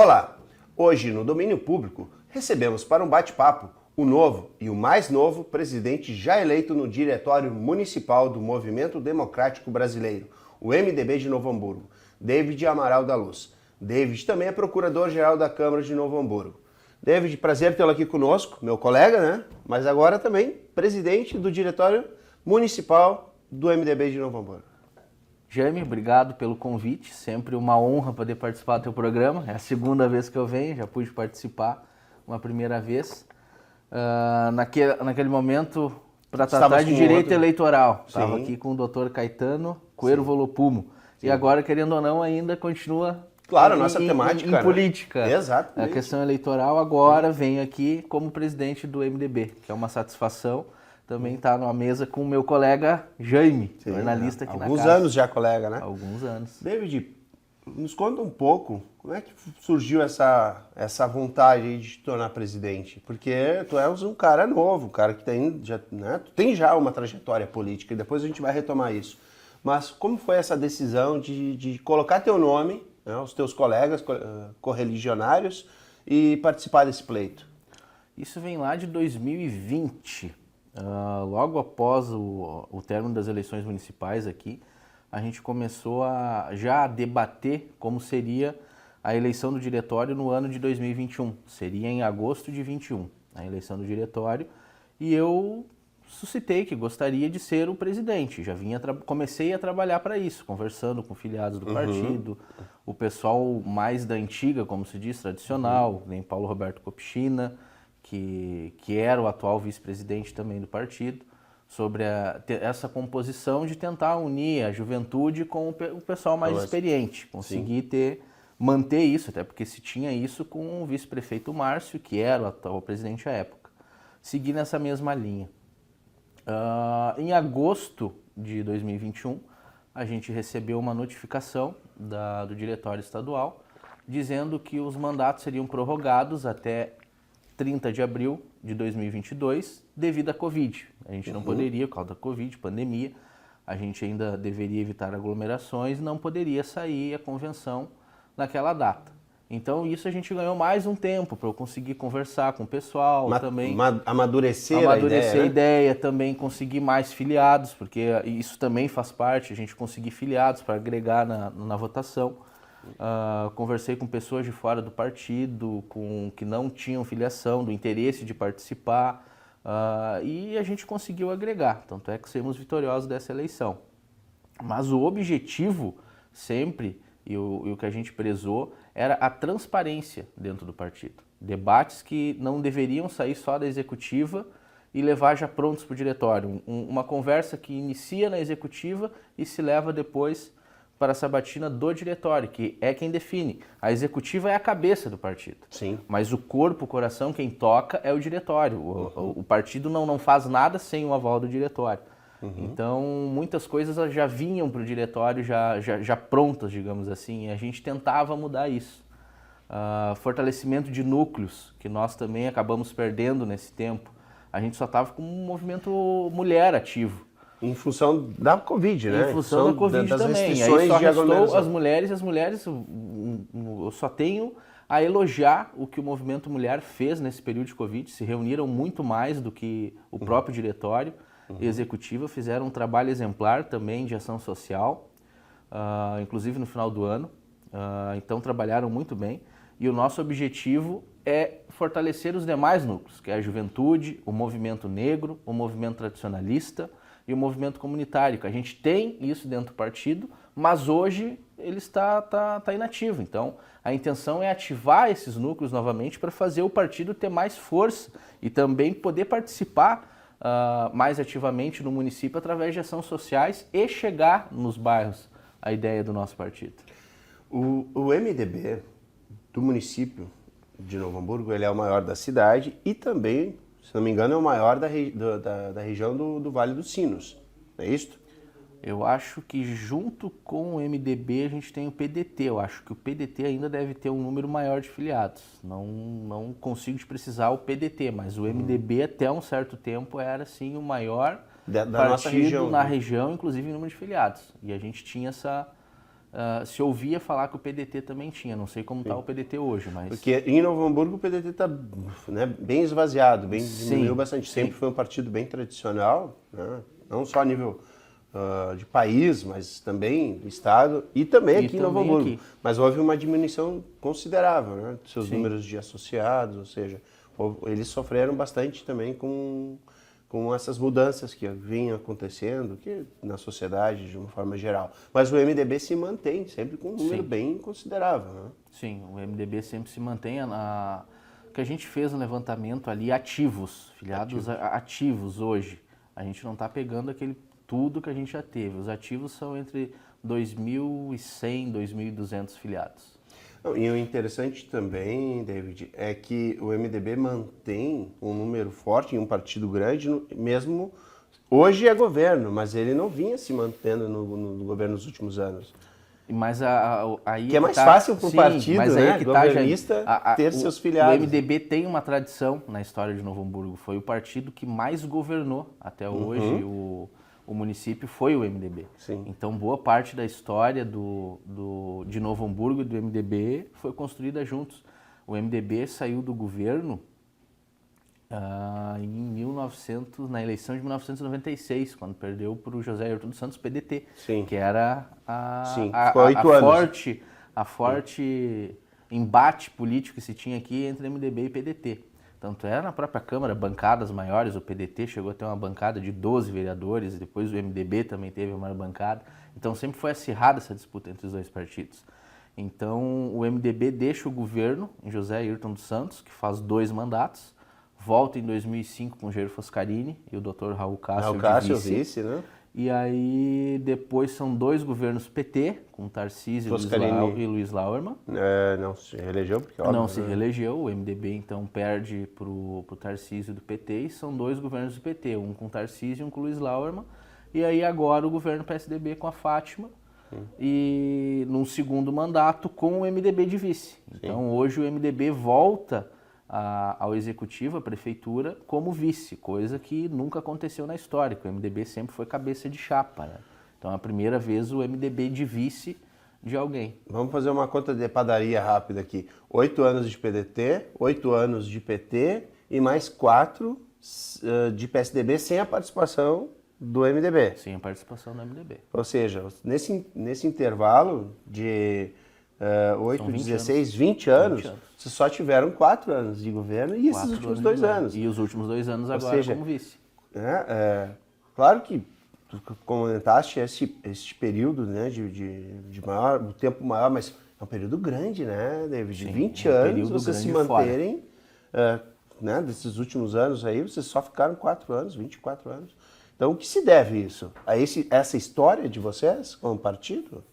Olá! Hoje, no Domínio Público, recebemos para um bate-papo o novo e o mais novo presidente já eleito no Diretório Municipal do Movimento Democrático Brasileiro, o MDB de Novo Hamburgo, David Amaral da Luz. David também é procurador-geral da Câmara de Novo Hamburgo. David, prazer tê-lo aqui conosco, meu colega, né? Mas agora também presidente do Diretório Municipal do MDB de Novo Hamburgo. Jaime, obrigado pelo convite, sempre uma honra poder participar do teu programa, é a segunda vez que eu venho, já pude participar uma primeira vez, naquele momento para tratar de direito eleitoral, estava aqui com o Dr. Caetano Coelho Volupumo, e agora, querendo ou não, ainda continua claro, nossa temática, em política, né? Exatamente. A questão eleitoral, agora venho aqui como presidente do MDB, que é uma satisfação. Também está numa mesa com o meu colega Jaime, jornalista aqui na casa. Alguns anos já, colega, né? Alguns anos. David, nos conta um pouco como é que surgiu essa vontade de te tornar presidente. Porque tu és um cara novo, um cara que tu tem já uma trajetória política e depois a gente vai retomar isso. Mas como foi essa decisão de colocar teu nome, né, os teus colegas correligionários e participar desse pleito? Isso vem lá de 2020. Logo após o término das eleições municipais aqui, a gente começou a já debater como seria a eleição do diretório no ano de 2021. Seria em agosto de 21, a eleição do diretório, e eu suscitei que gostaria de ser o presidente. Já comecei a trabalhar para isso, conversando com filiados do partido, o pessoal mais da antiga, como se diz, tradicional, nem Paulo Roberto Copchina, que era o atual vice-presidente também do partido, sobre essa composição de tentar unir a juventude com o pessoal mais experiente, conseguir manter isso, até porque se tinha isso com o vice-prefeito Márcio, que era o atual presidente à época, seguir nessa mesma linha. Em agosto de 2021, a gente recebeu uma notificação do Diretório Estadual, dizendo que os mandatos seriam prorrogados até 30 de abril de 2022, devido à Covid. A gente não poderia, por causa da Covid, pandemia, a gente ainda deveria evitar aglomerações, não poderia sair a convenção naquela data. Então isso a gente ganhou mais um tempo para eu conseguir conversar com o pessoal, também amadurecer a ideia, também conseguir mais filiados, porque isso também faz parte, a gente conseguir filiados para agregar na votação. Conversei com pessoas de fora do partido, que não tinham filiação, do interesse de participar, e a gente conseguiu agregar, tanto é que saímos vitoriosos dessa eleição. Mas o objetivo sempre, e o que a gente prezou, era a transparência dentro do partido. Debates que não deveriam sair só da executiva e levar já prontos para o diretório. Uma conversa que inicia na executiva e se leva depois para a sabatina do diretório, que é quem define. A executiva é a cabeça do partido. Sim. Mas o corpo, o coração, quem toca é o diretório. O partido não faz nada sem o aval do diretório. Então, muitas coisas já vinham para o diretório já prontas, digamos assim, e a gente tentava mudar isso. Fortalecimento de núcleos, que nós também acabamos perdendo nesse tempo. A gente só estava com um movimento mulher ativo. Em função da Covid, né? Em função da Covid das também. Restrições aí só de restou as mulheres, eu só tenho a elogiar o que o movimento mulher fez nesse período de Covid. Se reuniram muito mais do que o próprio diretório executivo, fizeram um trabalho exemplar também de ação social, inclusive no final do ano. Então trabalharam muito bem. E o nosso objetivo é fortalecer os demais núcleos, que é a juventude, o movimento negro, o movimento tradicionalista e o movimento comunitário. A gente tem isso dentro do partido, mas hoje ele está inativo. Então, a intenção é ativar esses núcleos novamente para fazer o partido ter mais força e também poder participar mais ativamente no município através de ações sociais e chegar nos bairros a ideia do nosso partido. O MDB do município de Novo Hamburgo, ele é o maior da cidade e também, se não me engano, é o maior da região do Vale dos Sinos, não é isso? Eu acho que junto com o MDB a gente tem o PDT. Eu acho que o PDT ainda deve ter um número maior de filiados. Não consigo te precisar o PDT, mas o MDB até um certo tempo era sim o maior da partido nossa região, na região, inclusive em número de filiados. E a gente tinha se ouvia falar que o PDT também tinha. Não sei como está o PDT hoje, mas... Porque em Novo Hamburgo o PDT está, né, bem esvaziado, diminuiu bastante. Sempre foi um partido bem tradicional, né, não só a nível de país, mas também do estado e também aqui em Novo Hamburgo. Aqui. Mas houve uma diminuição considerável, né, dos seus números de associados, ou seja, eles sofreram bastante também com essas mudanças que vinham acontecendo que na sociedade de uma forma geral. Mas o MDB se mantém sempre com um número bem considerável. Né? Sim, o MDB sempre se mantém. O que a gente fez no levantamento ali, ativos, filiados ativos hoje. A gente não está pegando tudo que a gente já teve. Os ativos são entre 2.100 e 2.200 filiados. E o interessante também, David, é que o MDB mantém um número forte em um partido grande, mesmo hoje é governo, mas ele não vinha se mantendo no governo nos últimos anos. Mas aí que é mais fácil para um partido, né, governista, ter seus filiados. O MDB tem uma tradição na história de Novo Hamburgo. Foi o partido que mais governou até hoje o município foi o MDB. Sim. Então, boa parte da história de Novo Hamburgo e do MDB foi construída juntos. O MDB saiu do governo na eleição de 1996, quando perdeu para o José Ayrton dos Santos, PDT, Sim. que era a forte embate político que se tinha aqui entre MDB e PDT. Tanto é na própria Câmara, bancadas maiores, o PDT chegou a ter uma bancada de 12 vereadores, e depois o MDB também teve uma bancada. Então sempre foi acirrada essa disputa entre os dois partidos. Então o MDB deixa o governo em José Ayrton dos Santos, que faz 2 mandatos, volta em 2005 com o Jair Foscarini e o Dr. Raul Cássio, vice, né? E aí depois são 2 governos PT, com Tarcísio e Luiz Lauermann. Não se reelegeu, porque óbvio, não se reelegeu, o MDB então perde para o Tarcísio do PT e são 2 governos do PT, um com Tarcísio e um com Luiz Lauermann. E aí agora o governo PSDB com a Fátima e num segundo mandato com o MDB de vice. Então hoje o MDB volta ao executivo, à prefeitura, como vice, coisa que nunca aconteceu na história, o MDB sempre foi cabeça de chapa, né? Então é a primeira vez o MDB de vice de alguém. Vamos fazer uma conta de padaria rápida aqui. 8 anos de PDT, 8 anos de PT e mais 4 de PSDB sem a participação do MDB. Sem a participação do MDB. Ou seja, nesse intervalo de 8, 16, 20 anos, vocês só tiveram 4 anos de governo e esses últimos 2 anos. E os últimos 2 anos agora como vice. Claro que tu comentaste esse período, né, de maior, um tempo maior, mas é um período grande, né, David? De 20 anos, vocês se manterem, né, desses últimos anos aí, vocês só ficaram 4 anos, 24 anos. Então, o que se deve isso? A essa história de vocês como partido?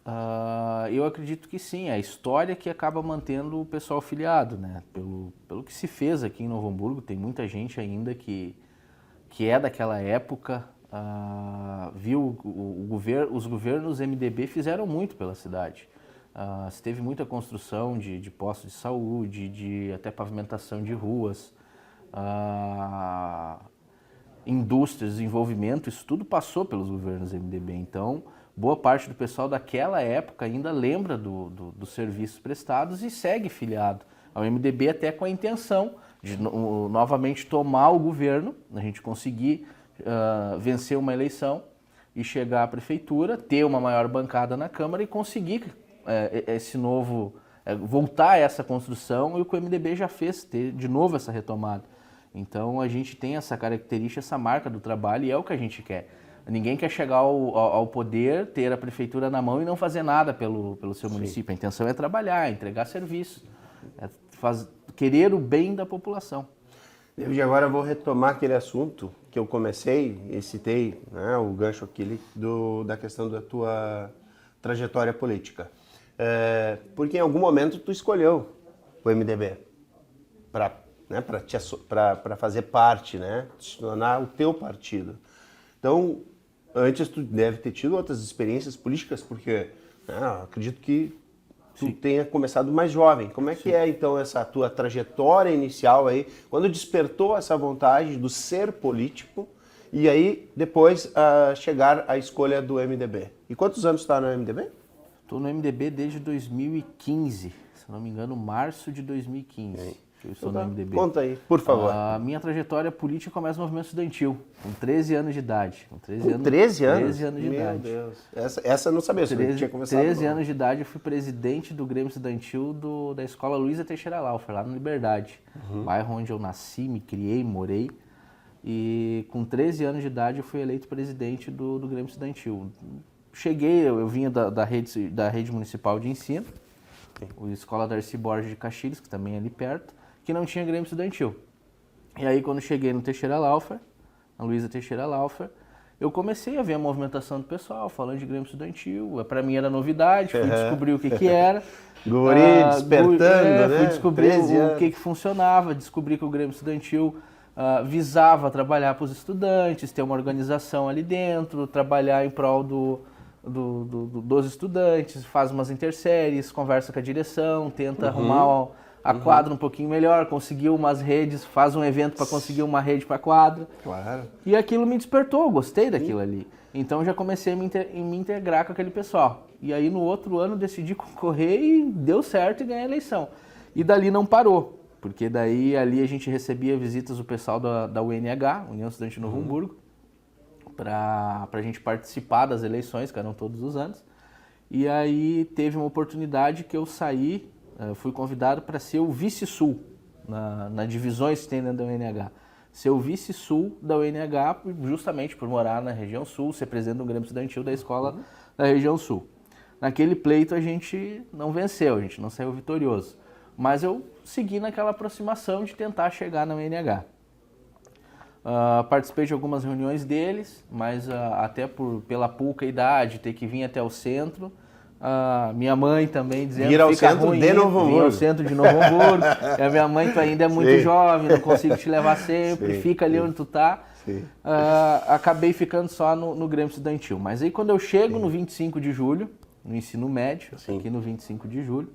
Eu acredito que sim. É a história que acaba mantendo o pessoal filiado, né? Pelo que se fez aqui em Novo Hamburgo, tem muita gente ainda que é daquela época, viu os governos MDB fizeram muito pela cidade. Se teve muita construção de postos de saúde, de até pavimentação de ruas, indústrias, desenvolvimento, isso tudo passou pelos governos MDB. Então, boa parte do pessoal daquela época ainda lembra dos serviços prestados e segue filiado ao MDB até com a intenção de novamente tomar o governo, a gente conseguir vencer uma eleição e chegar à prefeitura, ter uma maior bancada na Câmara e conseguir voltar a essa construção e o que o MDB já fez, ter de novo essa retomada. Então a gente tem essa característica, essa marca do trabalho e é o que a gente quer. Ninguém quer chegar ao poder, ter a prefeitura na mão e não fazer nada pelo seu município. A intenção é trabalhar, entregar serviços, querer o bem da população. David, agora eu vou retomar aquele assunto que eu comecei e citei, né, o gancho aqui da questão da tua trajetória política. Porque em algum momento tu escolheu o MDB para fazer parte, né, se tornar o teu partido. Então, antes tu deve ter tido outras experiências políticas, porque acredito que tu tenha começado mais jovem. Como é que é, então, essa tua trajetória inicial aí, quando despertou essa vontade do ser político e aí depois chegar à escolha do MDB? E quantos anos está no MDB? Estou no MDB desde 2015, se não me engano, março de 2015. Eu estou no MDB. Conta aí, por favor. A minha trajetória política começa no movimento estudantil, com 13 anos de idade. Com 13 Com 13 anos? 13 anos de idade. Meu Deus. Essa eu não sabia, você tinha começado. 13 anos de idade eu fui presidente do Grêmio Estudantil da Escola Luiza Teixeira Laufer, lá no Liberdade. Bairro onde eu nasci, me criei, morei. E com 13 anos de idade eu fui eleito presidente do Grêmio Estudantil. Cheguei, eu vinha da rede municipal de ensino, a Escola Darcy Borges de Caxias, que também é ali perto, que não tinha Grêmio Estudantil. E aí quando cheguei no Teixeira Laufer, na Luiza Teixeira Laufer, eu comecei a ver a movimentação do pessoal, falando de Grêmio Estudantil. Para mim era novidade, fui descobrir o que era. Guri, despertando, né? Fui descobrir o que funcionava, descobri que o Grêmio Estudantil visava trabalhar para os estudantes, ter uma organização ali dentro, trabalhar em prol dos estudantes, faz umas interséries, conversa com a direção, tenta arrumar a quadra um pouquinho melhor, conseguiu umas redes, faz um evento para conseguir uma rede para a quadra. Claro. E aquilo me despertou, gostei daquilo ali. Então já comecei a me integrar com aquele pessoal. E aí no outro ano decidi concorrer e deu certo e ganhei a eleição. E dali não parou, porque daí ali a gente recebia visitas do pessoal da UNH, União Estudante de Novo Hamburgo, para a gente participar das eleições, que eram todos os anos. E aí teve uma oportunidade que eu saí, fui convidado para ser o vice-sul, na divisões que tem dentro da UNH. Ser o vice-sul da UNH, justamente por morar na região sul, ser presidente do Grêmio Estudantil da escola da região sul. Naquele pleito a gente não venceu, a gente não saiu vitorioso. Mas eu segui naquela aproximação de tentar chegar na UNH. Participei de algumas reuniões deles, mas até pela pouca idade, ter que vir até o centro. Minha mãe também dizendo que fica ruim ir ao centro de Novo Hamburgo. E a minha mãe, tu ainda é muito jovem, não consigo te levar sempre, fica ali onde tu tá. Acabei ficando só no Grêmio Estudantil. Mas aí quando eu chego no 25 de julho, no ensino médio, aqui no 25 de julho,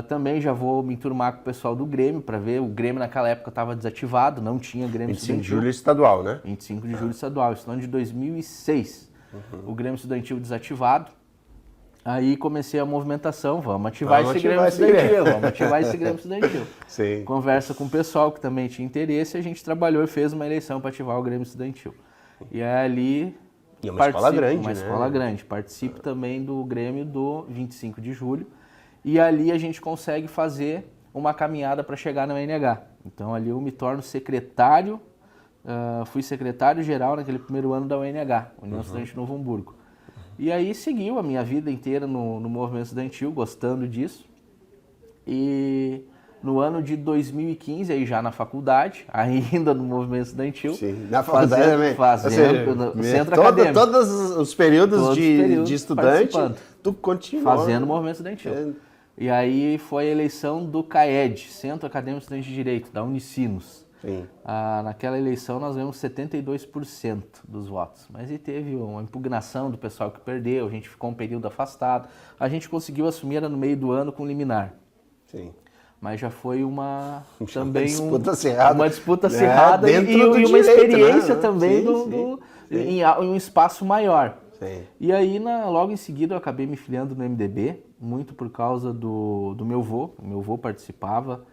também já vou me enturmar com o pessoal do Grêmio para ver. O Grêmio naquela época estava desativado, não tinha Grêmio 25 Estudantil. 25 de julho estadual, né? 25 de julho estadual, isso no ano de 2006. O Grêmio Estudantil desativado. Aí comecei a movimentação, vamos ativar esse Grêmio Estudantil, vamos ativar esse Grêmio Estudantil. Sim. Conversa com o pessoal que também tinha interesse, a gente trabalhou e fez uma eleição para ativar o Grêmio Estudantil. E aí ali... E é uma escola grande, uma escola grande. Participo também do Grêmio do 25 de julho. E ali a gente consegue fazer uma caminhada para chegar na UNH. Então ali eu me torno secretário, fui secretário-geral naquele primeiro ano da UNH, União Estudante de Novo Hamburgo. E aí seguiu a minha vida inteira no movimento estudantil, gostando disso. E no ano de 2015, aí já na faculdade, ainda no movimento estudantil. Sim, na faculdade também. Fazendo no centro acadêmico. Todos os períodos de estudante, tu continua. Fazendo o movimento estudantil. E aí foi a eleição do CAED, Centro Acadêmico Estudante de Direito, da Unicinos. Sim. Naquela eleição nós ganhamos 72% dos votos, mas aí teve uma impugnação do pessoal que perdeu, a gente ficou um período afastado, a gente conseguiu assumir no meio do ano com liminar. Sim. Mas já foi uma disputa acirrada e uma experiência, né? Também em um espaço maior. Sim. E aí, logo em seguida, eu acabei me filiando no MDB, muito por causa do meu avô. O meu avô participava,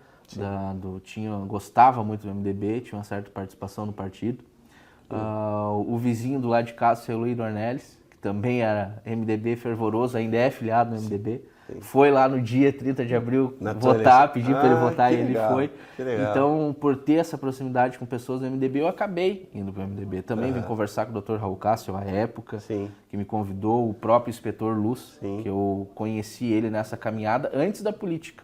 gostava muito do MDB, tinha uma certa participação no partido. O vizinho do lado de casa, o seu Luiz Dornelles, que também era MDB fervoroso, ainda é filiado no MDB. Foi lá no dia 30 de abril votar, pedir para ele votar e ele foi. Então, por ter essa proximidade com pessoas do MDB, eu acabei indo para o MDB. Também vim conversar com o Dr. Raul Cássio à época, que me convidou, o próprio inspetor Luz, que eu conheci ele nessa caminhada antes da política.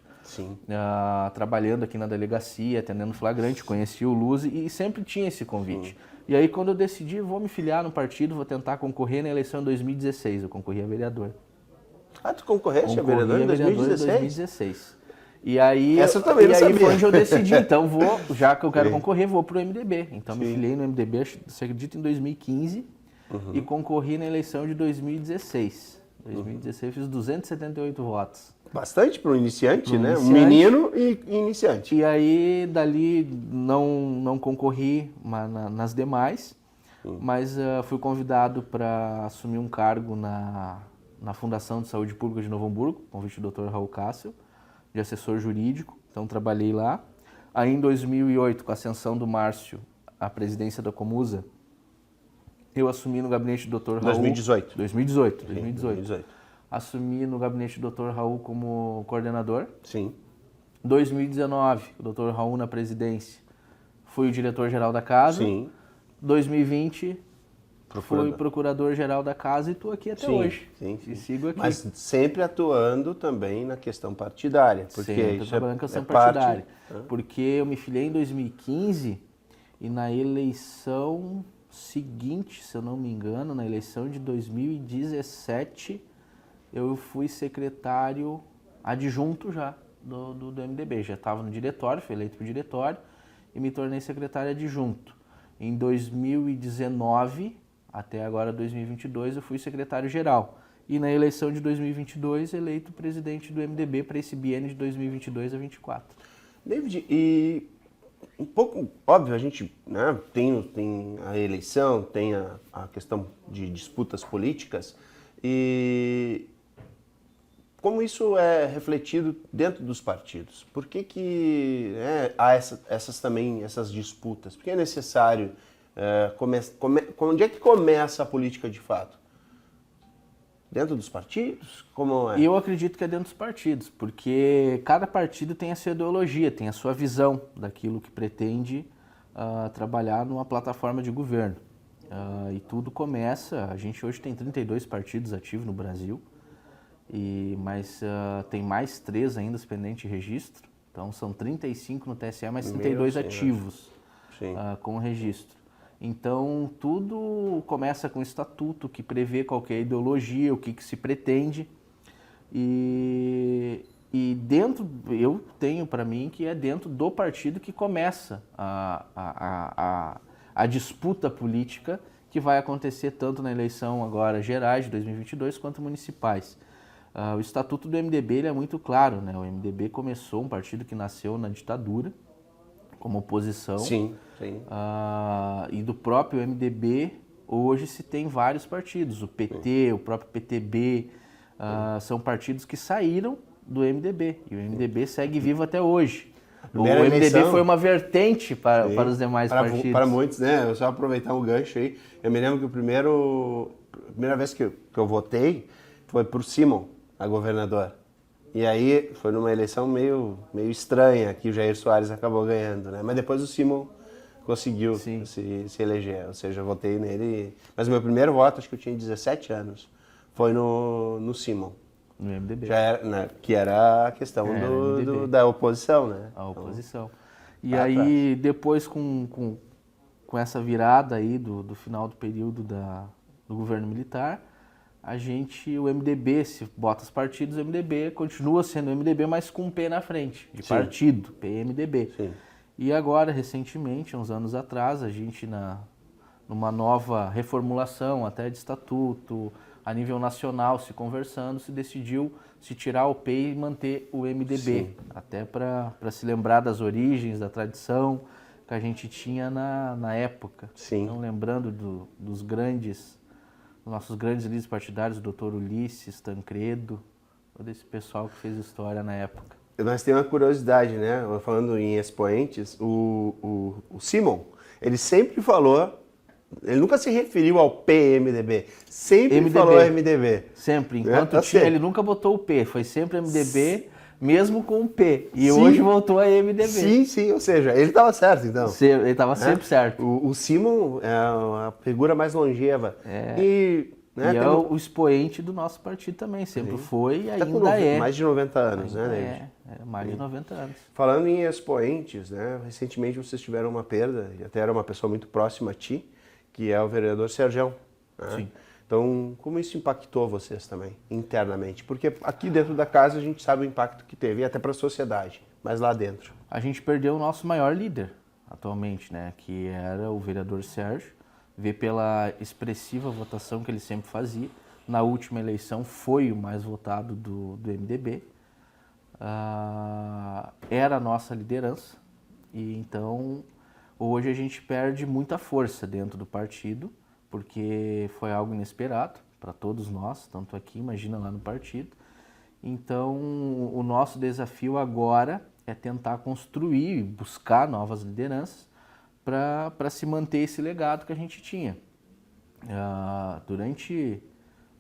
Trabalhando aqui na delegacia, atendendo flagrante, conheci o Luz e sempre tinha esse convite. E aí, quando eu decidi, vou me filiar no partido, vou tentar concorrer na eleição em 2016, eu concorri a vereador. Tu concorreste a vereador em 2016? E aí, essa eu também não sabia. Foi onde eu decidi, então já que eu quero concorrer, vou pro MDB. Então me filiei no MDB, você acredita, em 2015 e concorri na eleição de 2016. 2016 fiz 278 votos. Bastante para um iniciante, né? Um menino e iniciante. E aí, dali, não concorri nas demais, mas fui convidado para assumir um cargo na Fundação de Saúde Pública de Novo Hamburgo, convite do Dr. Raul Cássio, de assessor jurídico, então trabalhei lá. Aí em 2008, com a ascensão do Márcio à presidência da Comusa, eu assumi no gabinete do Dr. Raul... 2018. 2018. Assumi no gabinete do Dr. Raul como coordenador. Sim. 2019, o Dr. Raul na presidência, fui o diretor-geral da casa. Sim. 2020, fui procurador-geral da casa e estou aqui até hoje. Sim. E sigo aqui. Mas sempre atuando também na questão partidária. Porque sempre isso trabalhando na questão parte, partidária. Porque eu me filiei em 2015 e na eleição seguinte, se eu não me engano, na eleição de 2017, eu fui secretário adjunto já do MDB. Já estava no diretório, fui eleito para o diretório e me tornei secretário adjunto. Em 2019, até agora 2022, eu fui secretário-geral. E na eleição de 2022, eleito presidente do MDB para esse biênio de 2022 a 2024. David, e um pouco, óbvio, a gente, né, tem a eleição, tem a questão de disputas políticas, e como isso é refletido dentro dos partidos? Por que há essas disputas? Por que é necessário, onde é que começa a política de fato? Dentro dos partidos? Como é? E eu acredito que é dentro dos partidos, porque cada partido tem a sua ideologia, tem a sua visão daquilo que pretende trabalhar numa plataforma de governo. E tudo começa, a gente hoje tem 32 partidos ativos no Brasil, mas tem mais 3 ainda pendentes de registro, então são 35 no TSE, mais 32 ativos com registro. Então, tudo começa com o estatuto, que prevê qualquer ideologia, o que se pretende. E dentro, eu tenho para mim que é dentro do partido que começa a disputa política que vai acontecer tanto na eleição agora gerais de 2022 quanto municipais. O estatuto do MDB ele é muito claro, né? O MDB começou um partido que nasceu na ditadura, como oposição. Sim. E do próprio MDB, hoje se tem vários partidos. O PT, o próprio PTB, são partidos que saíram do MDB. E o MDB segue vivo até hoje. O MDB foi uma vertente para os demais partidos. Para muitos, né? Eu só aproveitar um gancho aí. Eu me lembro que a primeira vez que eu votei foi por Simon, a governador. E aí foi numa eleição meio estranha que o Jair Soares acabou ganhando, né? Mas depois o Simon conseguiu se eleger, ou seja, eu votei nele. Mas o meu primeiro voto, acho que eu tinha 17 anos, foi no Simon. No MDB. Já era, né? Que era a questão da oposição, né? A oposição. E aí, depois com essa virada aí do final do período do governo militar, o MDB, se bota os partidos, o MDB continua sendo o MDB, mas com um P na frente, de partido, PMDB. Sim. E agora, recentemente, uns anos atrás, a gente, numa nova reformulação até de estatuto, a nível nacional, se conversando, se decidiu se tirar o P e manter o MDB. Sim. Até para se lembrar das origens, da tradição que a gente tinha na época. Sim. Então, lembrando dos nossos grandes líderes partidários, o doutor Ulisses, Tancredo, todo esse pessoal que fez história na época. Nós temos uma curiosidade, né? Falando em expoentes, o Simon, ele sempre falou, ele nunca se referiu ao PMDB, sempre MDB. Falou MDB. Sempre, enquanto tinha, ele nunca botou o P, foi sempre MDB, mesmo com o P. E hoje voltou a MDB. Sim, ou seja, ele estava certo, então. Ele estava sempre certo. O Simon é a figura mais longeva. E é o expoente do nosso partido também, sempre foi e ainda é. Mais de 90 anos, né, David? Mais de 90 anos. Falando em expoentes, né, recentemente vocês tiveram uma perda, e até era uma pessoa muito próxima a ti, que é o vereador Sergião. Né? Sim. Então, como isso impactou vocês também, internamente? Porque aqui dentro da casa a gente sabe o impacto que teve, até para a sociedade, mas lá dentro. A gente perdeu o nosso maior líder atualmente, né, que era o vereador Sérgio. Vê pela expressiva votação que ele sempre fazia. Na última eleição foi o mais votado do MDB. Era a nossa liderança. E então, hoje a gente perde muita força dentro do partido, porque foi algo inesperado. para todos nós, tanto aqui, imagina lá no partido. Então, o nosso desafio agora é tentar construir, buscar novas lideranças para se manter esse legado que a gente tinha. Durante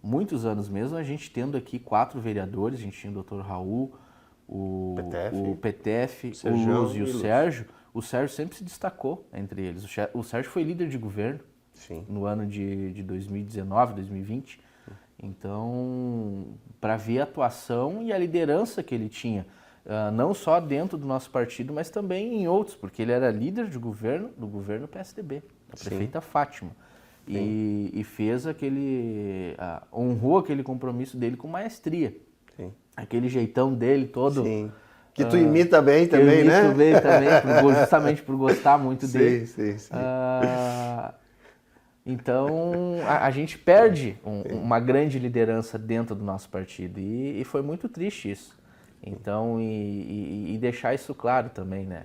muitos anos mesmo, a gente tendo aqui 4 vereadores, a gente tinha o Dr. Raul, o PTF, o Luz e o Sérgio. O Sérgio sempre se destacou entre eles. O Sérgio foi líder de governo no ano de 2019, 2020. Então, para ver a atuação e a liderança que ele tinha, não só dentro do nosso partido, mas também em outros, porque ele era líder de governo do governo PSDB, da prefeita Fátima. E fez honrou aquele compromisso dele com maestria. Sim. Aquele jeitão dele todo. Sim. Que tu imita bem também, né? Imito bem também, justamente por gostar muito dele. Sim. Então, a gente perde uma grande liderança dentro do nosso partido e foi muito triste isso. Então, e deixar isso claro também, né?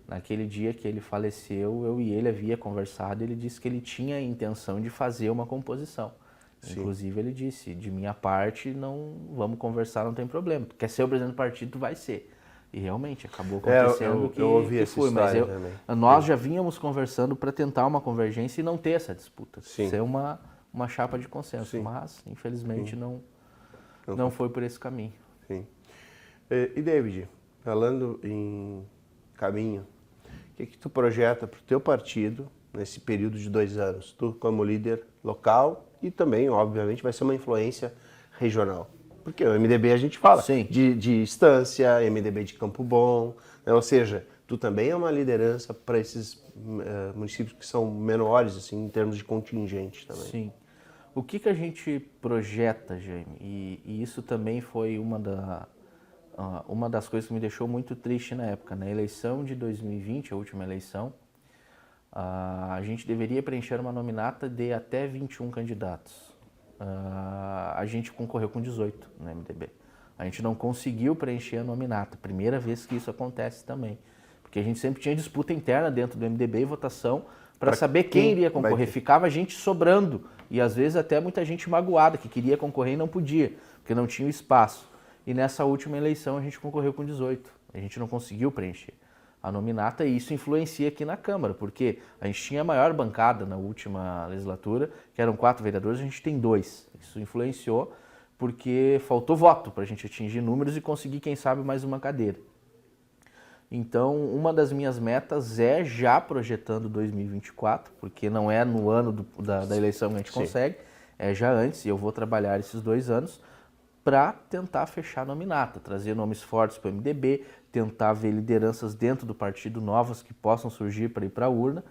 Naquele dia que ele faleceu, eu e ele havia conversado, ele disse que ele tinha a intenção de fazer uma composição. Sim. Inclusive, ele disse, de minha parte, não vamos conversar, não tem problema. Tu quer ser o presidente do partido, tu vai ser. E realmente, acabou acontecendo eu ouvi essa história também. Nós já vínhamos conversando para tentar uma convergência e não ter essa disputa. Sim. Ser uma chapa de consenso. Sim. Mas, infelizmente, não foi por esse caminho. Sim. E David, falando em caminho, o que tu projeta para o teu partido nesse período de 2 anos? Tu como líder local e também, obviamente, vai ser uma influência regional. Porque o MDB a gente fala de Estância, MDB de Campo Bom, né? Ou seja, tu também é uma liderança para esses municípios que são menores, assim, em termos de contingente também. Sim. O que a gente projeta, Jaime, e isso também foi uma das coisas que me deixou muito triste na época. Na eleição de 2020, a última eleição, a gente deveria preencher uma nominata de até 21 candidatos. A gente concorreu com 18 no MDB. A gente não conseguiu preencher a nominata. Primeira vez que isso acontece também. Porque a gente sempre tinha disputa interna dentro do MDB e votação para saber quem iria concorrer. Ficava gente sobrando e às vezes até muita gente magoada que queria concorrer e não podia, porque não tinha o espaço. E nessa última eleição a gente concorreu com 18. A gente não conseguiu preencher a nominata e isso influencia aqui na Câmara, porque a gente tinha a maior bancada na última legislatura, que eram 4 vereadores, a gente tem 2. Isso influenciou porque faltou voto para a gente atingir números e conseguir, quem sabe, mais uma cadeira. Então, uma das minhas metas é já projetando 2024, porque não é no ano da eleição que a gente consegue, é já antes, e eu vou trabalhar esses 2 anos para tentar fechar a nominata, trazer nomes fortes para o MDB, tentar ver lideranças dentro do partido novas que possam surgir para ir para a urna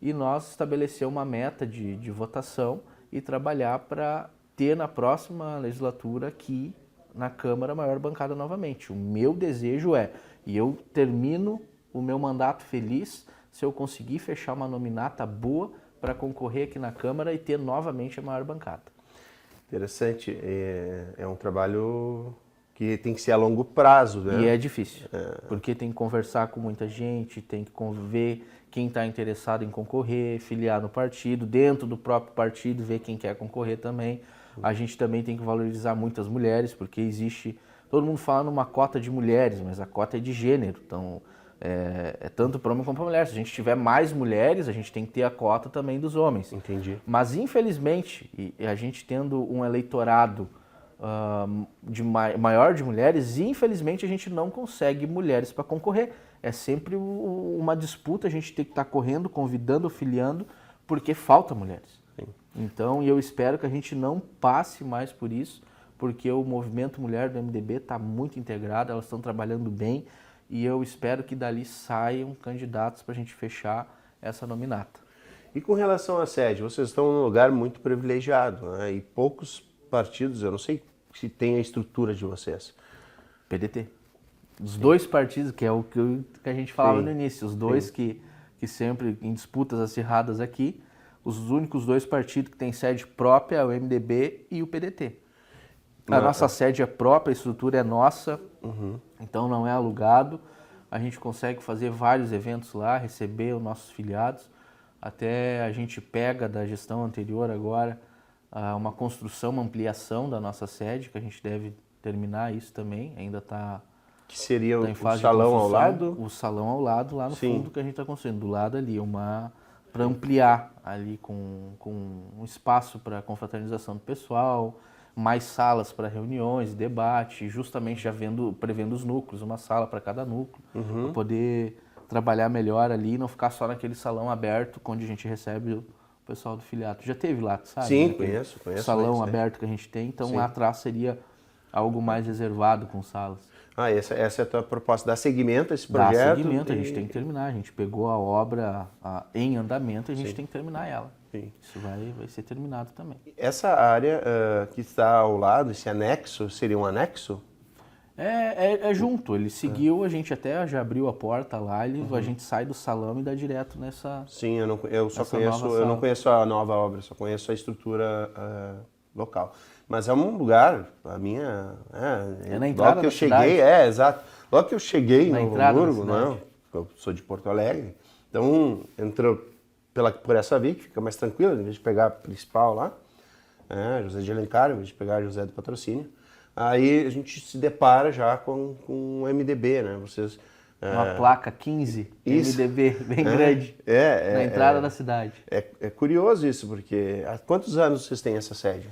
e nós estabelecer uma meta de votação e trabalhar para ter na próxima legislatura aqui na Câmara a maior bancada novamente. O meu desejo e eu termino o meu mandato feliz se eu conseguir fechar uma nominata boa para concorrer aqui na Câmara e ter novamente a maior bancada. Interessante, é um trabalho que tem que ser a longo prazo, né? E é difícil, porque tem que conversar com muita gente, tem que ver quem está interessado em concorrer, filiar no partido, dentro do próprio partido, ver quem quer concorrer também. A gente também tem que valorizar muitas mulheres, porque existe, todo mundo fala numa cota de mulheres, mas a cota é de gênero, então é tanto para homem como para mulher. Se a gente tiver mais mulheres, a gente tem que ter a cota também dos homens. Entendi. Mas infelizmente, a gente tendo um eleitorado maior de mulheres, infelizmente a gente não consegue mulheres para concorrer. É sempre uma disputa, a gente tem que estar correndo, convidando, filiando, porque falta mulheres. Sim. Então, eu espero que a gente não passe mais por isso, porque o movimento mulher do MDB está muito integrado, elas estão trabalhando bem, e eu espero que dali saiam candidatos para a gente fechar essa nominata. E com relação à sede, vocês estão num lugar muito privilegiado, né? E poucos partidos, eu não sei se tem a estrutura de vocês. PDT. Os 2 partidos, que é o que a gente falava no início, os 2 que sempre em disputas acirradas aqui, os únicos 2 partidos que têm sede própria é o MDB e o PDT. A nossa sede é própria, a estrutura é nossa, então não é alugado. A gente consegue fazer vários eventos lá, receber os nossos filiados. Até a gente pega da gestão anterior agora uma construção, uma ampliação da nossa sede, que a gente deve terminar isso também, ainda está Que seria em o fase de salão ao construção. lado? O salão ao lado, lá no Sim. fundo que a gente está construindo, do lado ali, para ampliar ali com um espaço para confraternização do pessoal, mais salas para reuniões, debate, justamente já prevendo os núcleos, uma sala para cada núcleo, para poder trabalhar melhor ali e não ficar só naquele salão aberto onde a gente recebe o pessoal do filiato. Já teve lá, sabe? Sim, Aquele conheço. salão isso, aberto que a gente tem, então Sim. lá atrás seria algo mais reservado com salas. Essa é a tua proposta, dar seguimento a esse Dá projeto? seguimento, a gente tem que terminar. A gente pegou a obra em andamento, a gente tem que terminar ela. Sim. Isso vai ser terminado também. Essa área que está ao lado, esse anexo, seria um anexo? É junto, ele seguiu, a gente até já abriu a porta lá, a gente sai do salão e dá direto nessa... Sim, eu só Essa conheço, nova eu não sala. conheço a nova obra, só conheço a estrutura local. Mas é um lugar, a minha... É na entrada logo que eu da cheguei, cidade. Exato. Logo que eu cheguei Na em Novo entrada da Hamburgo, não, cidade. eu sou de Porto Alegre, então entrou por essa via, que fica mais tranquila, em vez de pegar a principal lá, José de Alencar, em vez de pegar José do Patrocínio, aí a gente se depara já com o MDB, né? Vocês... Uma placa 15, Isso. MDB, bem grande, na entrada da cidade. É curioso isso, porque há quantos anos vocês têm essa sede?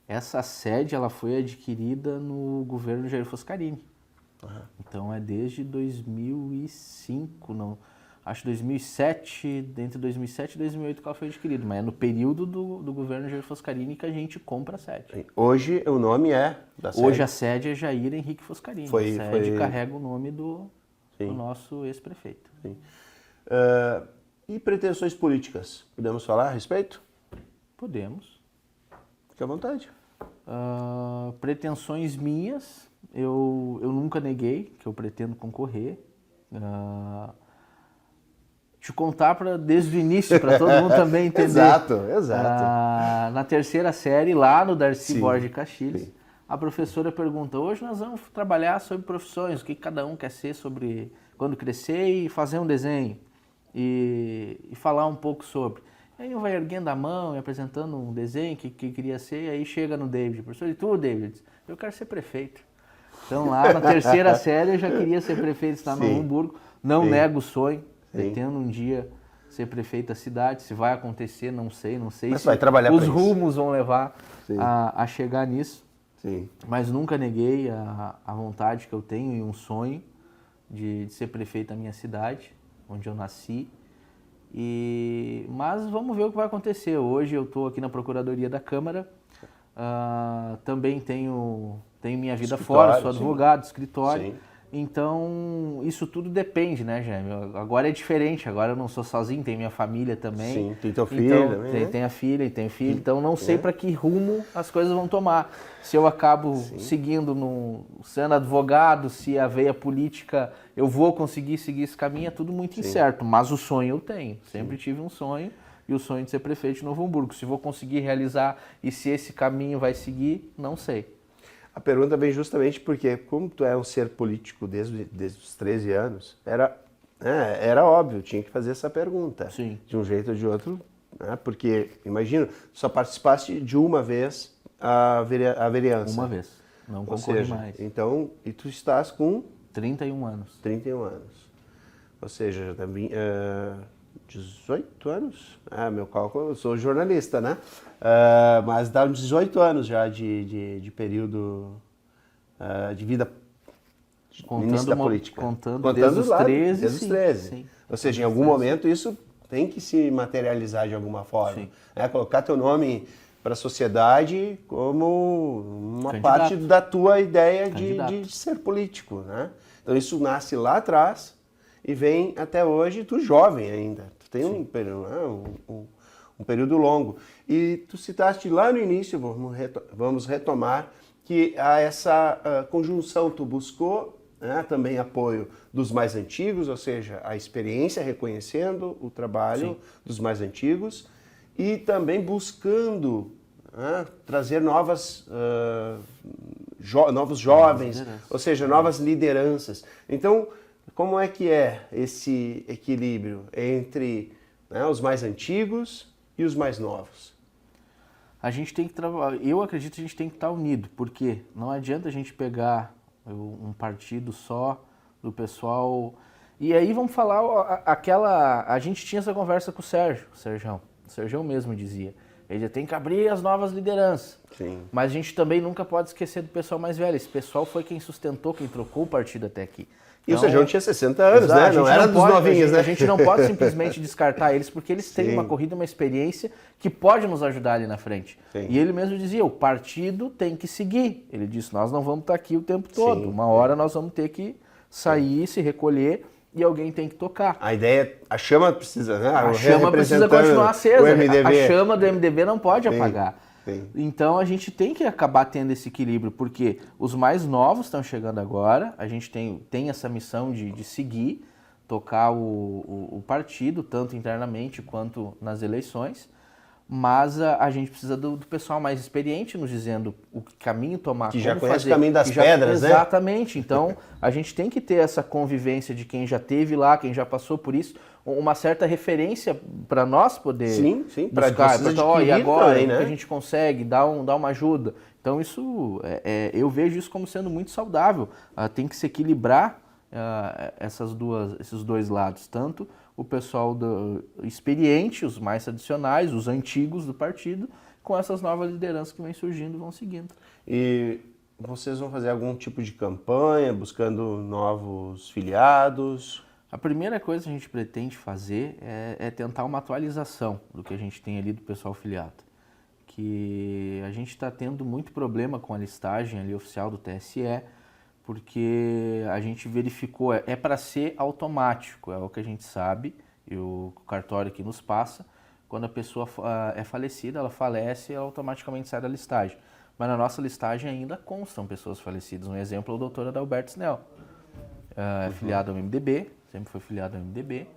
Essa sede ela foi adquirida no governo Jair Foscarini. Então é desde 2005, não, acho 2007, entre 2007 e 2008 que ela foi adquirida, mas é no período do governo Jair Foscarini que a gente compra a sede. Hoje o nome da sede? Hoje a sede é Jair Henrique Foscarini, a sede carrega o nome do nosso ex-prefeito. Sim. E pretensões políticas? Podemos falar a respeito? Podemos. Fique à vontade. Pretensões minhas, eu nunca neguei que eu pretendo concorrer. Te contar desde o início, para todo mundo também entender. Exato. Na terceira série, lá no Darcy Borges de Castilhos, sim. a professora pergunta, hoje nós vamos trabalhar sobre profissões, o que cada um quer ser sobre quando crescer e fazer um desenho e falar um pouco sobre. Aí eu vai erguendo a mão e apresentando um desenho que queria ser, e aí chega no David, professor, e tu, David? Eu quero ser prefeito. Então lá na terceira série eu já queria ser prefeito, está no Hamburgo, não nego o sonho, pretendo um dia ser prefeito da cidade, se vai acontecer, não sei Mas se vai trabalhar os pra isso. rumos vão levar a chegar nisso, Sim. mas nunca neguei a vontade que eu tenho e um sonho de ser prefeito da minha cidade, onde eu nasci. Mas vamos ver o que vai acontecer. Hoje eu estou aqui na Procuradoria da Câmara, também tenho minha vida fora, sou advogado, escritório. Sim. Então isso tudo depende, né, Jaime? Agora é diferente, agora eu não sou sozinho, tem minha família também. Sim, tem teu filho então, também, né? tem a filha e tem o filho, então não sei para que rumo as coisas vão tomar. Se eu acabo seguindo, sendo advogado, se a veia política eu vou conseguir seguir esse caminho, é tudo muito incerto. Mas o sonho eu tenho, sempre tive um sonho, e o sonho de ser prefeito de Novo Hamburgo. Se vou conseguir realizar e se esse caminho vai seguir, não sei. A pergunta vem justamente porque, como tu é um ser político desde os 13 anos, era óbvio, tinha que fazer essa pergunta. Sim. De um jeito ou de outro, né? Porque, imagina, só participaste de uma vez a vereança. Uma vez, não Ou concorri seja, mais. então, e tu estás com 31 anos. 31 anos. Ou seja, já também 18 anos? Meu cálculo, eu sou jornalista, né? Mas dá uns 18 anos já de período de vida no início da política. Contando desde os 13. Desde os 13. Sim. Ou seja, em algum momento isso tem que se materializar de alguma forma. Né? Colocar teu nome para a sociedade como uma parte da tua ideia de ser político. Né? Então isso nasce lá atrás e vem até hoje, tu jovem ainda. Tu tem um período longo. E tu citaste lá no início, vamos retomar, que há essa conjunção, tu buscou também apoio dos mais antigos, ou seja, a experiência reconhecendo o trabalho dos mais antigos e também buscando trazer novos jovens, ou seja, novas lideranças. Então, como é que é esse equilíbrio entre os mais antigos e os mais novos? A gente tem que trabalhar, eu acredito que a gente tem que estar unido, porque não adianta a gente pegar um partido só do pessoal. E aí vamos falar a gente tinha essa conversa com o Sérgio mesmo dizia, ele tem que abrir as novas lideranças. Sim. Mas a gente também nunca pode esquecer do pessoal mais velho. Esse pessoal foi quem sustentou, quem trocou o partido até aqui. E o Sérgio tinha 60 anos, exato, né? Não era dos novinhos, né? A gente não pode simplesmente descartar eles, porque eles têm uma corrida, uma experiência que pode nos ajudar ali na frente. Sim. E ele mesmo dizia, o partido tem que seguir. Ele disse, nós não vamos estar aqui o tempo todo. Uma hora nós vamos ter que sair, se recolher, e alguém tem que tocar. A ideia, a chama precisa, né? A chama precisa continuar acesa. A chama do MDB não pode apagar. Sim. Então a gente tem que acabar tendo esse equilíbrio, porque os mais novos estão chegando agora, a gente tem essa missão de seguir, tocar o partido, tanto internamente quanto nas eleições, mas a gente precisa do pessoal mais experiente nos dizendo o caminho tomar, que já conhece o caminho das pedras, né? Exatamente. Então a gente tem que ter essa convivência de quem já esteve lá, quem já passou por isso, uma certa referência para nós poder buscar. Então, e agora também, né? Que a gente consegue dar uma ajuda. Então isso, eu vejo isso como sendo muito saudável. Tem que se equilibrar esses dois lados, tanto o pessoal experiente, os mais tradicionais, os antigos do partido, com essas novas lideranças que vêm surgindo e vão seguindo. E vocês vão fazer algum tipo de campanha, buscando novos filiados? A primeira coisa que a gente pretende fazer é tentar uma atualização do que a gente tem ali do pessoal filiado. Que a gente está tendo muito problema com a listagem ali oficial do TSE, porque a gente verificou, é para ser automático, é o que a gente sabe, e o cartório que nos passa, quando a pessoa é falecida, ela falece, ela automaticamente sai da listagem. Mas na nossa listagem ainda constam pessoas falecidas. Um exemplo é o doutor Adalberto Snell, é filiado ao MDB, sempre foi filiado ao MDB,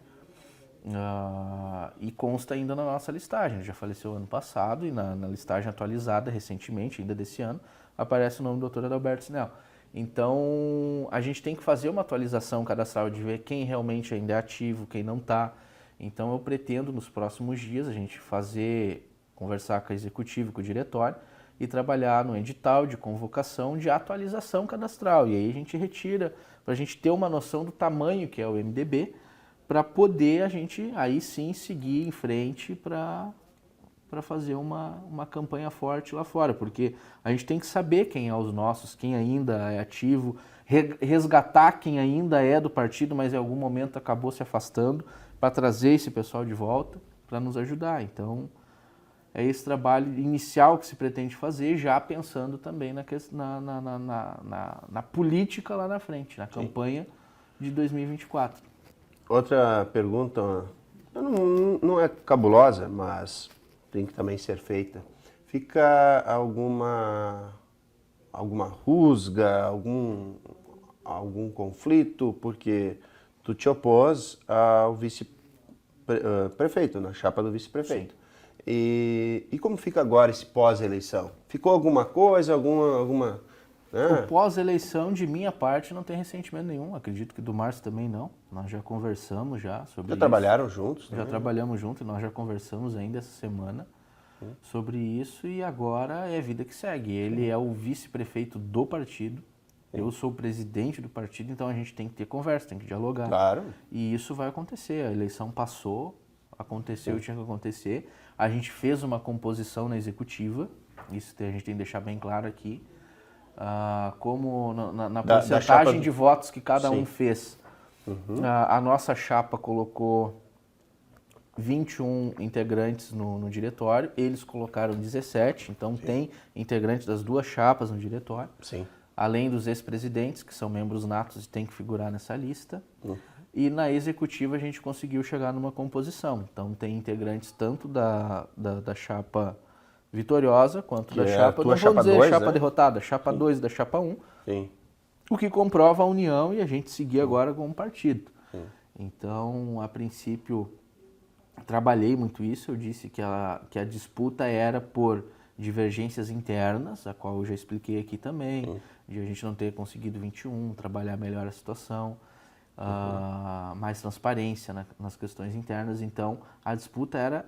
e consta ainda na nossa listagem. Ele já faleceu ano passado e na listagem atualizada recentemente, ainda desse ano, aparece o nome do Dr. Adalberto Snell. Então, a gente tem que fazer uma atualização cadastral de ver quem realmente ainda é ativo, quem não está. Então, eu pretendo nos próximos dias a gente conversar com a executiva, com o diretório e trabalhar no edital de convocação de atualização cadastral. E aí a gente retira, para a gente ter uma noção do tamanho que é o MDB, para poder a gente aí sim seguir em frente para fazer uma campanha forte lá fora, porque a gente tem que saber quem é os nossos, quem ainda é ativo, resgatar quem ainda é do partido, mas em algum momento acabou se afastando, para trazer esse pessoal de volta, para nos ajudar. Então, é esse trabalho inicial que se pretende fazer, já pensando também na política lá na frente, na campanha de 2024. Outra pergunta, não é cabulosa, mas tem que também ser feita. Fica alguma rusga, algum conflito, porque tu te opôs ao vice-prefeito, na chapa do vice-prefeito. E como fica agora esse pós-eleição? Ficou alguma coisa, alguma O pós-eleição, de minha parte, não tem ressentimento nenhum. Acredito que do Márcio também não. Nós já conversamos sobre isso. Trabalharam juntos? Já trabalhamos juntos e nós já conversamos ainda essa semana sobre isso. E agora é a vida que segue. Ele é o vice-prefeito do partido. Eu sou o presidente do partido, então a gente tem que ter conversa, tem que dialogar. Claro. E isso vai acontecer. A eleição passou, aconteceu, tinha que acontecer. A gente fez uma composição na executiva. Isso a gente tem que deixar bem claro aqui. Como na porcentagem de votos que cada um fez. A nossa chapa colocou 21 integrantes no diretório, eles colocaram 17, então tem integrantes das duas chapas no diretório, além dos ex-presidentes, que são membros natos e tem que figurar nessa lista. E na executiva a gente conseguiu chegar numa composição, então tem integrantes tanto da chapa vitoriosa, quanto da chapa, não vou dizer chapa derrotada, chapa 2 da chapa 1, o que comprova a união e a gente seguir agora como partido. Então, a princípio, trabalhei muito isso, eu disse que a disputa era por divergências internas, a qual eu já expliquei aqui também, de a gente não ter conseguido 21, trabalhar melhor a situação, mais transparência nas questões internas. Então, a disputa era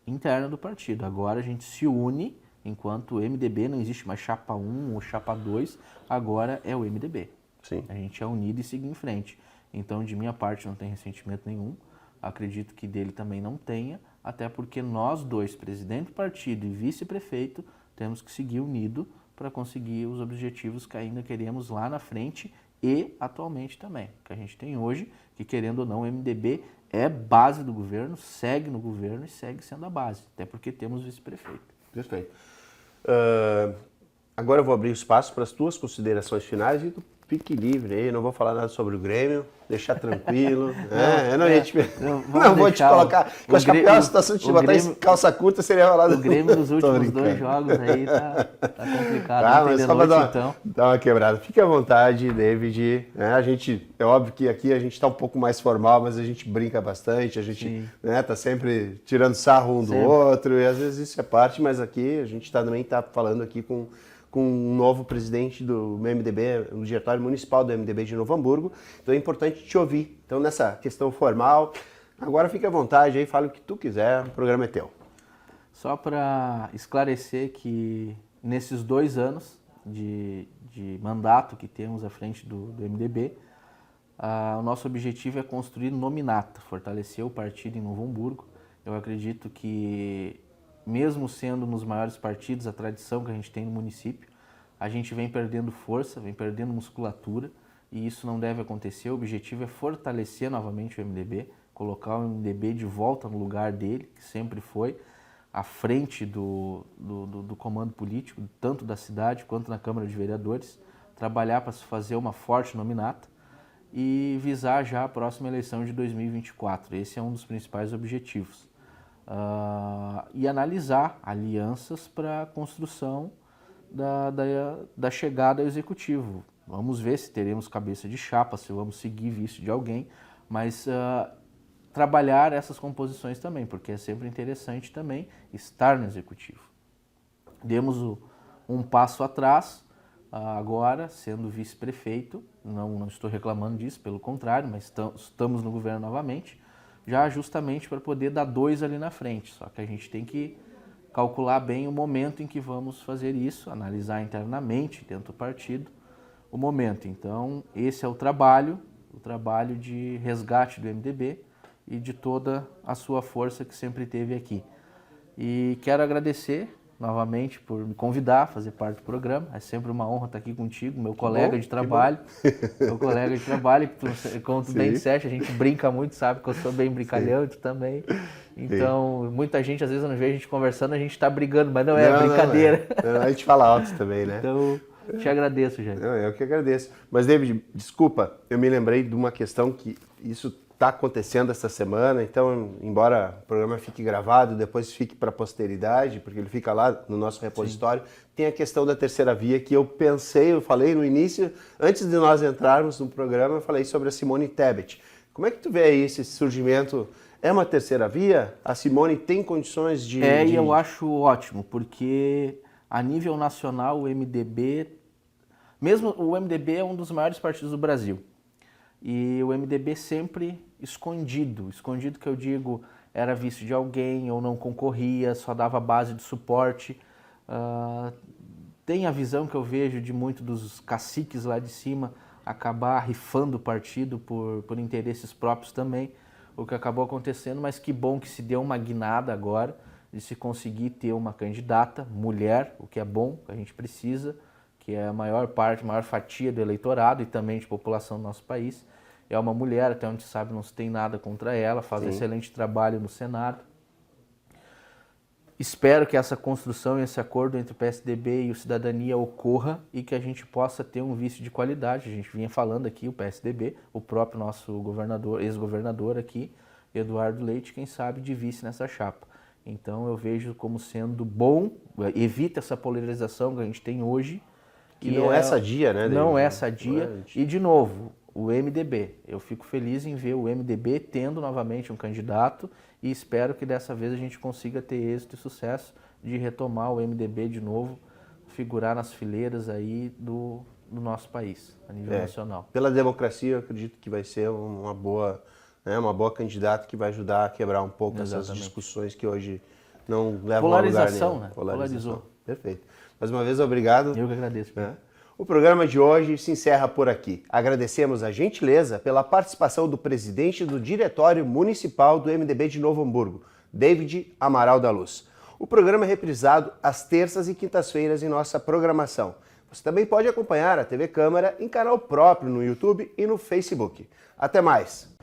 interna do partido. Agora a gente se une, enquanto o MDB não existe mais chapa 1 ou chapa 2, agora é o MDB. Sim. A gente é unido e segue em frente. Então, de minha parte, não tem ressentimento nenhum. Acredito que dele também não tenha, até porque nós dois, presidente do partido e vice-prefeito, temos que seguir unido para conseguir os objetivos que ainda queremos lá na frente e atualmente também. Que a gente tem hoje, que querendo ou não, o MDB é base do governo, segue no governo e segue sendo a base, até porque temos vice-prefeito. Perfeito. Agora eu vou abrir o espaço para as tuas considerações finais e tu fique livre aí, não vou falar nada sobre o Grêmio, deixar tranquilo. Não vou te colocar. Eu acho que a pior situação de te botar em calça curta seria falar do O Grêmio nos últimos 2 jogos aí tá complicado. Mas só para dar uma quebrada. Fique à vontade, David. A gente, é óbvio que aqui a gente está um pouco mais formal, mas a gente brinca bastante, a gente tá sempre tirando sarro um do outro, e às vezes isso é parte, mas aqui a gente também está falando aqui com um novo presidente do MDB, no diretório municipal do MDB de Novo Hamburgo, então é importante te ouvir. Então, nessa questão formal, agora fique à vontade aí, fale o que tu quiser, o programa é teu. Só para esclarecer que nesses 2 anos de mandato que temos à frente do MDB, o nosso objetivo é construir nominata, fortalecer o partido em Novo Hamburgo. Eu acredito que, mesmo sendo nos maiores partidos, a tradição que a gente tem no município, a gente vem perdendo força, vem perdendo musculatura, e isso não deve acontecer. O objetivo é fortalecer novamente o MDB, colocar o MDB de volta no lugar dele, que sempre foi, à frente do comando político, tanto da cidade quanto na Câmara de Vereadores, trabalhar para se fazer uma forte nominata e visar já a próxima eleição de 2024. Esse é um dos principais objetivos. E analisar alianças para a construção da chegada ao executivo. Vamos ver se teremos cabeça de chapa, se vamos seguir vice de alguém, mas trabalhar essas composições também, porque é sempre interessante também estar no executivo. Demos um passo atrás, agora sendo vice-prefeito, não estou reclamando disso, pelo contrário, mas estamos no governo novamente, já justamente para poder dar 2 ali na frente. Só que a gente tem que calcular bem o momento em que vamos fazer isso, analisar internamente dentro do partido o momento. Então, esse é o trabalho de resgate do MDB e de toda a sua força que sempre teve aqui. E quero agradecer novamente por me convidar a fazer parte do programa. É sempre uma honra estar aqui contigo, meu colega de trabalho. Meu colega de trabalho, como tu bem disseste, a gente brinca muito, sabe que eu sou bem brincalhão, tu também. Então, muita gente, às vezes eu não vejo a gente conversando, a gente está brigando, mas não é brincadeira. Não, a gente fala alto também, né? Então, te agradeço, gente. Eu que agradeço. Mas, David, desculpa, eu me lembrei de uma questão que isso está acontecendo essa semana, então, embora o programa fique gravado, depois fique para a posteridade, porque ele fica lá no nosso repositório, tem a questão da terceira via que eu falei no início, antes de nós entrarmos no programa, eu falei sobre a Simone Tebet. Como é que tu vê aí esse surgimento? É uma terceira via? A Simone tem condições de... E eu acho ótimo, porque a nível nacional o MDB, mesmo o MDB é um dos maiores partidos do Brasil, e o MDB sempre escondido que eu digo, era vice de alguém ou não concorria, só dava base de suporte. Tem a visão que eu vejo de muitos dos caciques lá de cima acabar rifando o partido por interesses próprios também, o que acabou acontecendo, mas que bom que se deu uma guinada agora de se conseguir ter uma candidata, mulher, o que é bom, que a gente precisa, que é a maior fatia do eleitorado e também de população do nosso país. É uma mulher, até onde se sabe não se tem nada contra ela, faz excelente trabalho no Senado. Espero que essa construção e esse acordo entre o PSDB e o Cidadania ocorra e que a gente possa ter um vice de qualidade. A gente vinha falando aqui, o PSDB, o próprio nosso governador, ex-governador aqui, Eduardo Leite, quem sabe de vice nessa chapa. Então eu vejo como sendo bom, evita essa polarização que a gente tem hoje. Que não é sadia, né? Não é sadia. E, de novo, o MDB. Eu fico feliz em ver o MDB tendo novamente um candidato e espero que dessa vez a gente consiga ter êxito e sucesso de retomar o MDB de novo, figurar nas fileiras aí do nosso país, a nível nacional. Pela democracia, eu acredito que vai ser uma boa candidata que vai ajudar a quebrar um pouco essas discussões que hoje não levam a lugar Polarização, nenhum. né? Polarização. Polarizou. Perfeito. Mais uma vez, obrigado. Eu que agradeço. O programa de hoje se encerra por aqui. Agradecemos a gentileza pela participação do presidente do Diretório Municipal do MDB de Novo Hamburgo, David Amaral da Luz. O programa é reprisado às terças e quintas-feiras em nossa programação. Você também pode acompanhar a TV Câmara em canal próprio no YouTube e no Facebook. Até mais!